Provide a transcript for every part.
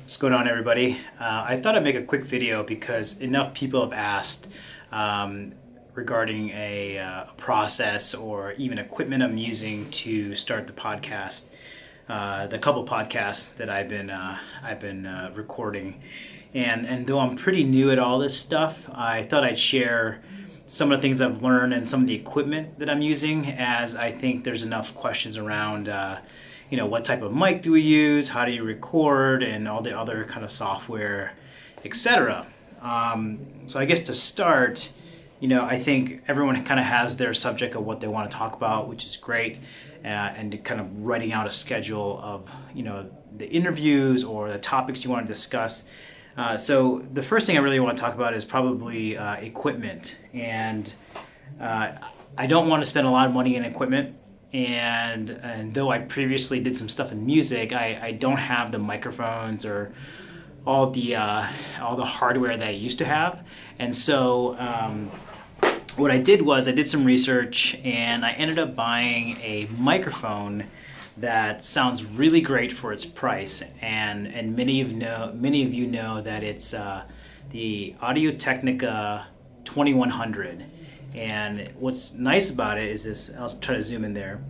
What's going on, everybody? I thought I'd make a quick video because enough people have asked regarding a process or even equipment I'm using to start the podcast. The couple podcasts that I've been recording, and though I'm pretty new at all this stuff, I thought I'd share some of the things I've learned and some of the equipment that I'm using, as I think there's enough questions around what type of mic do we use, how do you record, and all the other kind of software, etc. So I guess to start, I think everyone kind of has their subject of what they want to talk about, which is great, and kind of writing out a schedule of the interviews or the topics you want to discuss. So the first thing I really want to talk about is probably equipment, and I don't want to spend a lot of money in equipment. And though I previously did some stuff in music, I don't have the microphones or all the hardware that I used to have. And so what I did was I did some research, and I ended up buying a microphone that sounds really great for its price. And many of you know that it's the Technica 2100. And what's nice about it is this, I'll try to zoom in there.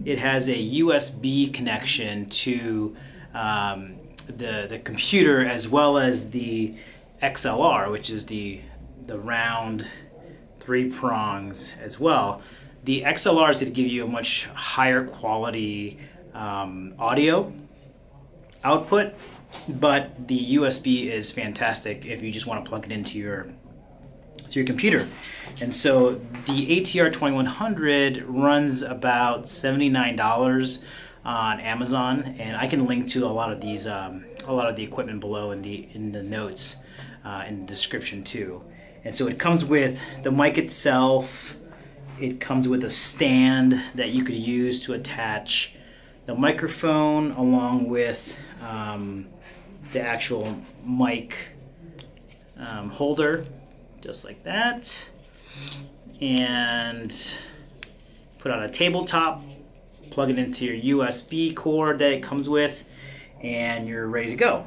It has a USB connection to the computer, as well as the XLR, which is the round 3 prongs as well. The XLR is going to give you a much higher quality audio output, but the USB is fantastic if you just want to plug it into your computer. And so the ATR 2100 runs about $79 on Amazon, and I can link to a lot of these a lot of the equipment below in the notes in the description too. And so it comes with the mic itself. It comes with a stand that you could use to attach the microphone, along with the actual mic holder, just like that, and put on a tabletop, plug it into your USB cord that it comes with, and you're ready to go.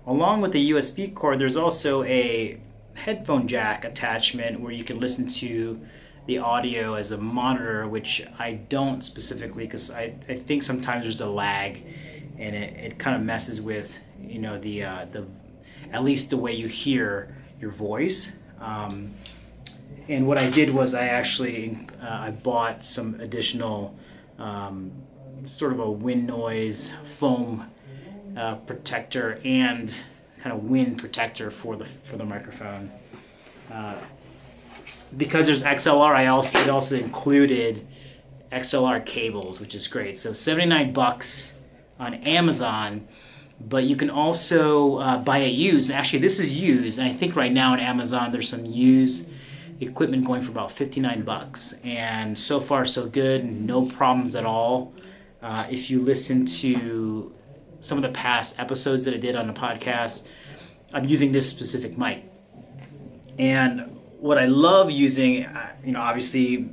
Along with the USB cord, there's also a headphone jack attachment where you can listen to the audio as a monitor, which I don't specifically, because I think sometimes there's a lag, and it kind of messes with the at least the way you hear your voice. And what I did was I bought some additional sort of a wind noise foam protector and kind of wind protector for the microphone. Because there's XLR, it also included XLR cables, which is great. So $79 on Amazon. But you can also buy it used. Actually, this is used, and I think right now on Amazon there's some used equipment going for about $59. And so far so good, no problems at all. If you listen to some of the past episodes that I did on the podcast, I'm using this specific mic. And what I love using, obviously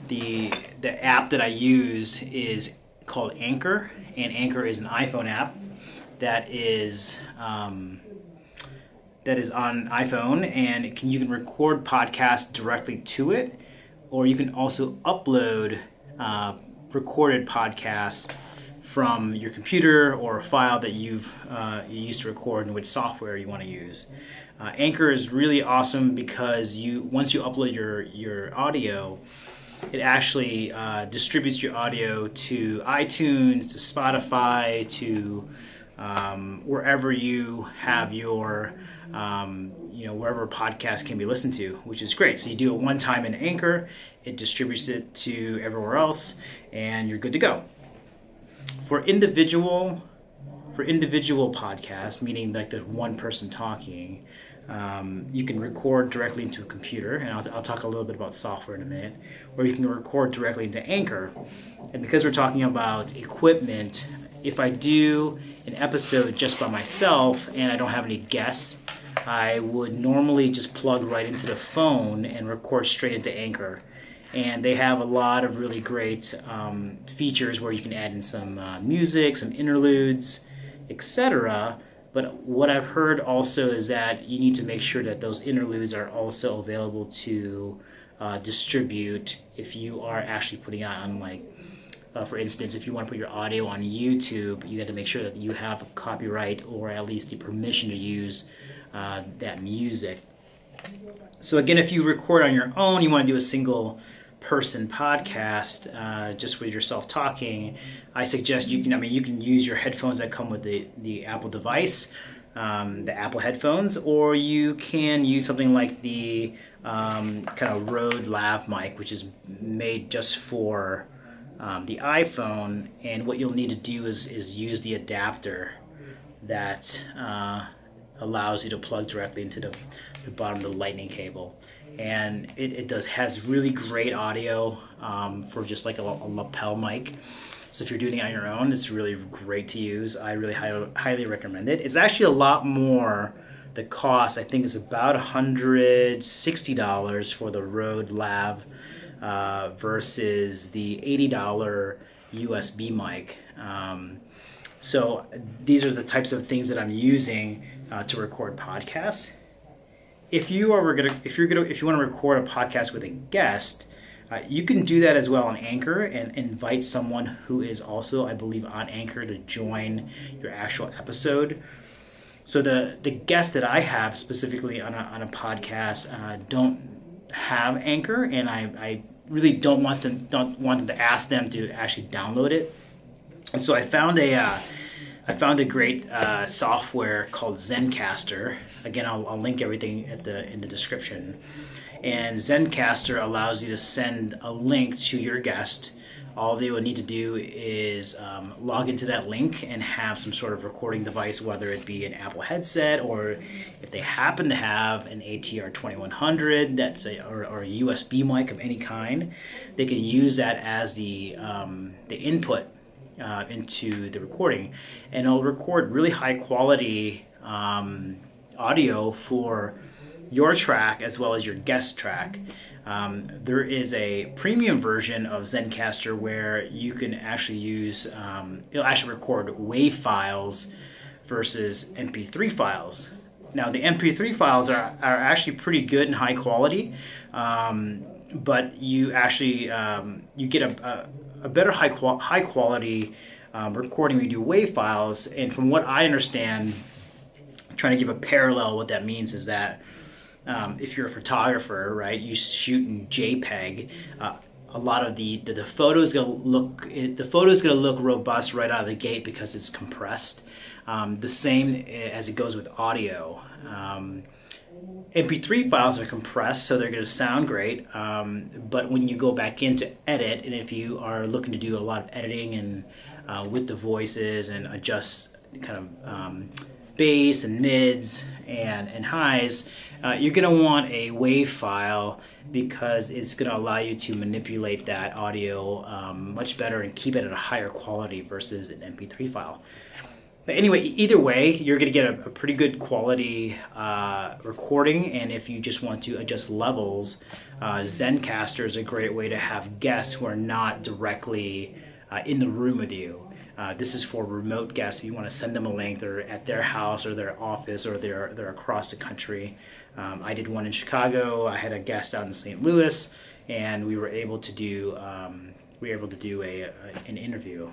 the app that I use is called Anchor, and Anchor is an iPhone app that is on iPhone, and you can record podcasts directly to it, or you can also upload recorded podcasts from your computer or a file that you used to record, and which software you want to use. Anchor is really awesome because once you upload your audio, it actually distributes your audio to iTunes, to Spotify, to wherever you have your, wherever podcast can be listened to, which is great. So you do it one time in Anchor, it distributes it to everywhere else, and you're good to go. For individual podcasts, meaning like the one person talking, you can record directly into a computer, and I'll talk a little bit about software in a minute, or you can record directly into Anchor. And because we're talking about equipment, if I do an episode just by myself and I don't have any guests, I would normally just plug right into the phone and record straight into Anchor. And they have a lot of really great features where you can add in some music, some interludes, etc. But what I've heard also is that you need to make sure that those interludes are also available to distribute if you are actually putting out on, like, for instance, if you want to put your audio on YouTube, you have to make sure that you have a copyright or at least the permission to use that music. So again, if you record on your own, you want to do a single person podcast just with yourself talking, I suggest you can use your headphones that come with the Apple device, the Apple headphones, or you can use something like the kind of Rode Lav mic, which is made just for the iPhone. And what you'll need to do is use the adapter that allows you to plug directly into the bottom of the lightning cable. And it has really great audio for just like a lapel mic. So if you're doing it on your own, it's really great to use. I really highly recommend it. It's actually a lot more. The cost, I think, is about $160 for the Rode Lav versus the $80 USB mic. So these are the types of things that I'm using to record podcasts. If you want to record a podcast with a guest, you can do that as well on Anchor and invite someone who is also, I believe, on Anchor to join your actual episode. So the guests that I have specifically on a podcast don't have Anchor, and I really don't want them to ask them to actually download it. And so I found a great software called Zen Caster. Again, I'll link everything in the description. And Zen Caster allows you to send a link to your guest. All they would need to do is log into that link and have some sort of recording device, whether it be an Apple headset or if they happen to have an ATR 2100 or a USB mic of any kind, they can use that as the input into the recording, and it'll record really high quality audio for your track as well as your guest track. There is a premium version of Zencaster where you can actually use, it'll actually record WAV files versus MP3 files. Now the MP3 files are actually pretty good and high quality, but you actually you get a better high quality recording when you do WAV files. And from what I understand, trying to give a parallel, what that means is that if you're a photographer, right, you shoot in JPEG, a lot of the photo is gonna look robust right out of the gate because it's compressed. The same as it goes with audio. MP3 files are compressed, so they're going to sound great, but when you go back in to edit, and if you are looking to do a lot of editing and with the voices and adjust kind of bass and mids and highs, you're going to want a WAV file because it's going to allow you to manipulate that audio much better and keep it at a higher quality versus an MP3 file. But anyway, either way, you're going to get a pretty good quality recording. And if you just want to adjust levels, Zencaster is a great way to have guests who are not directly in the room with you. This is for remote guests. If you want to send them a link, they're at their house or their office, or they're across the country. I did one in Chicago. I had a guest out in St. Louis, and we were able to do an interview.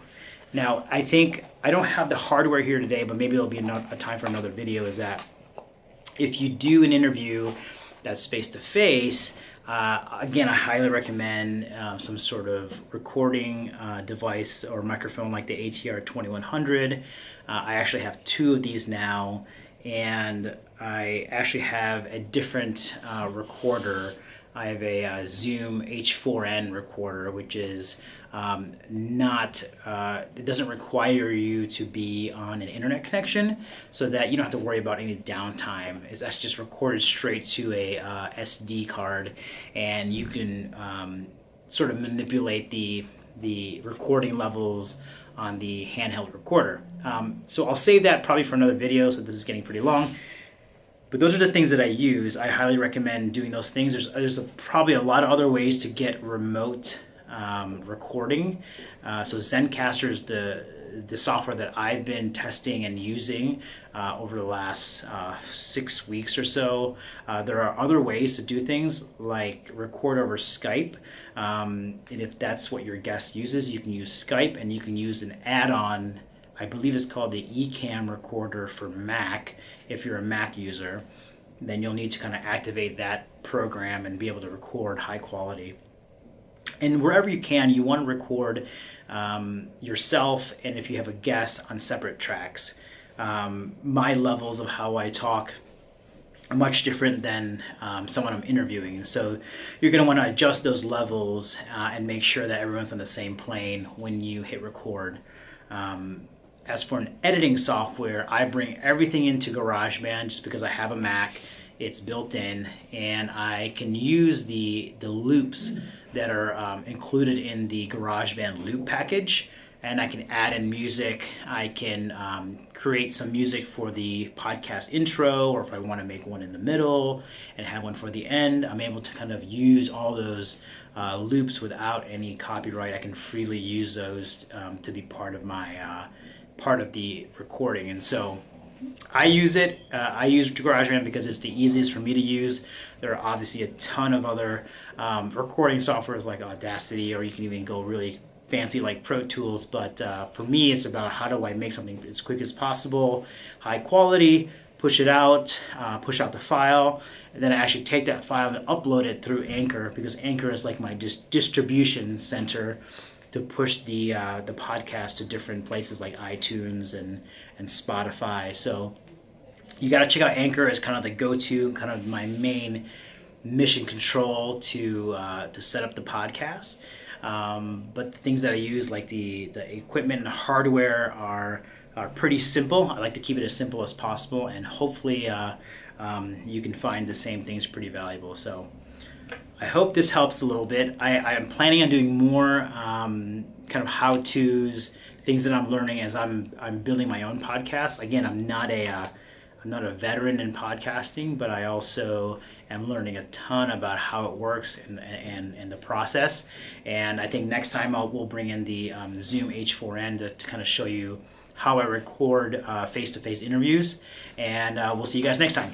Now, I think I don't have the hardware here today, but maybe there'll be a time for another video, is that if you do an interview that's face-to-face, again, I highly recommend some sort of recording device or microphone like the ATR 2100. I actually have two of these now, and I actually have a different recorder. I have a Zoom H4n recorder, which is it doesn't require you to be on an internet connection, so that you don't have to worry about any downtime. It's actually just recorded straight to a SD card, and you can sort of manipulate the recording levels on the handheld recorder. So I'll save that probably for another video, so this is getting pretty long. But those are the things that I use. I highly recommend doing those things. There's probably a lot of other ways to get remote recording. So Zencaster is the software that I've been testing and using over the last 6 weeks or so. There are other ways to do things like record over Skype. And if that's what your guest uses, you can use Skype, and you can use an add-on. I believe it's called the Ecamm recorder for Mac. If you're a Mac user, then you'll need to kind of activate that program and be able to record high quality. And wherever you can, you want to record yourself, and if you have a guest, on separate tracks. My levels of how I talk are much different than someone I'm interviewing. And so you're going to want to adjust those levels and make sure that everyone's on the same plane when you hit record. As for an editing software, I bring everything into GarageBand just because I have a Mac. It's built in, and I can use the loops that are included in the GarageBand loop package, and I can add in music. I can create some music for the podcast intro, or if I want to make one in the middle and have one for the end, I'm able to kind of use all those loops without any copyright. I can freely use those to be part of my part of the recording. And so I use it. I use GarageBand because it's the easiest for me to use. There are obviously a ton of other recording softwares like Audacity, or you can even go really fancy like Pro Tools. But for me, it's about how do I make something as quick as possible, high quality, push it out, push out the file, and then I actually take that file and upload it through Anchor, because Anchor is like my distribution center to push the podcast to different places like iTunes and Spotify. So you got to check out Anchor as kind of the go-to, kind of my main mission control to set up the podcast. But the things that I use, like the equipment and hardware, are pretty simple. I like to keep it as simple as possible, and hopefully you can find the same things pretty valuable. So I hope this helps a little bit. I am planning on doing more kind of how-tos, things that I'm learning as I'm building my own podcast. Again, I'm not a veteran in podcasting, but I also am learning a ton about how it works and the process. And I think next time we'll bring in the Zoom H4n to kind of show you how I record face-to-face interviews. And we'll see you guys next time.